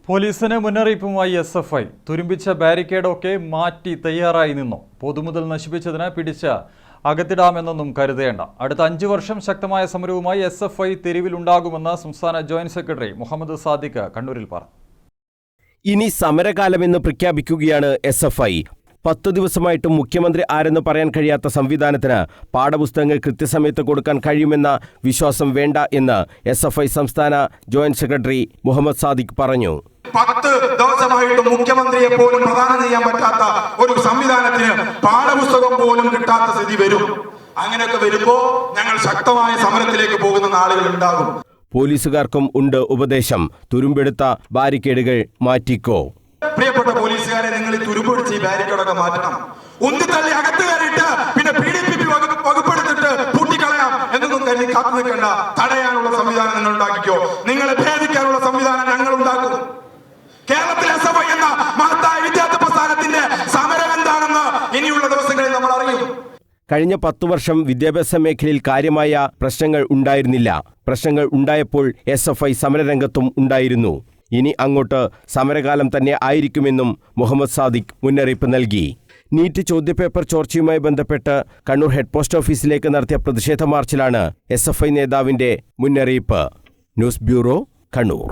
പോലീസിന് മുന്നറിയിപ്പുമായി SFI തുരുമ്പിച്ച ബാരിക്കേഡൊക്കെ മാറ്റി തയ്യാറായി നിന്നു. പൊതുമുതൽ നശിപ്പിച്ചതിന് പിടിച്ച് അകത്തിടാമെന്നൊന്നും കരുതേണ്ട. അടുത്ത 5 വർഷം ശക്തമായ സമരവുമായി SFI തെരുവിലുണ്ടാകുമെന്ന് സംസ്ഥാന ജോയിന്റ് സെക്രട്ടറി മുഹമ്മദ് സാദിഖ് കണ്ണൂരിൽ പറഞ്ഞു. ഇനി സമരകാലമെന്ന് പ്രഖ്യാപിക്കുകയാണ് SFI. 10 ദിവസമായിട്ടും മുഖ്യമന്ത്രി ആരെന്ന് പറയാൻ കഴിയാത്ത സംവിധാനത്തിന് പാഠപുസ്തകങ്ങൾ കൃത്യസമയത്ത് കൊടുക്കാൻ കഴിയുമെന്ന വിശ്വാസം വേണ്ട എന്ന് SFI സംസ്ഥാന ജോയിന്റ് സെക്രട്ടറി മുഹമ്മദ് സാദിഖ് പറഞ്ഞു. 10 ദിവസമായിട്ടും മുഖ്യമന്ത്രിയെ പോലും പ്രദാനം ചെയ്യാൻ പറ്റാത്ത ഒരു സംവിധാനത്തിന് പാഠപുസ്തകം പോലും കിട്ടാത്ത സ്ഥിതി വരും. അങ്ങനെയൊക്കെ വരുമ്പോൾ ഞങ്ങൾ ശക്തമായ സമരത്തിലേക്ക് പോകുന്ന നാളുകൾ ഉണ്ടാകും. പോലീസുകാർക്കും ഉണ്ട് ഉപദേശം. തുരുമ്പെടുത്ത ബാരിക്കേഡുകൾ മാറ്റിക്കോ. പ്രിയപ്പെട്ട പോലീസുകാരെ, നിങ്ങൾ ഈ തുരുമ്പൊടിച്ച് ഈ ബാരിക്കേഡൊക്കെ മാറ്റണം. ഉന്തിത്തള്ളി അകത്ത് കയറിയിട്ട് പിന്നെ PDPP വകുപ്പെടുത്തിട്ട് പൂട്ടിക്കളയാം എന്നൊന്നും കരുതി കാത്തു നിൽക്കേണ്ട. തടയാനുള്ള സംവിധാനം നിങ്ങൾ ഉണ്ടാക്കിക്കോ. നിങ്ങളെ ഭേദിക്കാനുള്ള സംവിധാനം ഞങ്ങൾ ഉണ്ടാക്കും. കേരളത്തിൽ SFI എന്ന മഹത്തായ വിദ്യാർത്ഥി പ്രസ്ഥാനത്തിന്റെ സമരം എന്താണെന്ന് ഇനിയുള്ള ദിവസങ്ങളിൽ നമ്മൾ അറിയും. കഴിഞ്ഞ 10 വർഷം വിദ്യാഭ്യാസ മേഖലയിൽ കാര്യമായ പ്രശ്നങ്ങൾ ഉണ്ടായിരുന്നില്ല. പ്രശ്നങ്ങൾ ഉണ്ടായപ്പോൾ SFI സമരരംഗത്തും ഉണ്ടായിരുന്നു. ഇനി അങ്ങോട്ട് സമരകാലം തന്നെ ആയിരിക്കുമെന്നും മുഹമ്മദ് സാദിഖ് മുന്നറിയിപ്പ് നൽകി. നീറ്റ് ചോദ്യപേപ്പർ ചോർച്ചയുമായി ബന്ധപ്പെട്ട് കണ്ണൂർ ഹെഡ് പോസ്റ്റ് ഓഫീസിലേക്ക് നടത്തിയ പ്രതിഷേധ മാർച്ചിലാണ് SFI നേതാവിന്റെ മുന്നറിയിപ്പ്. News bureau, Kannur.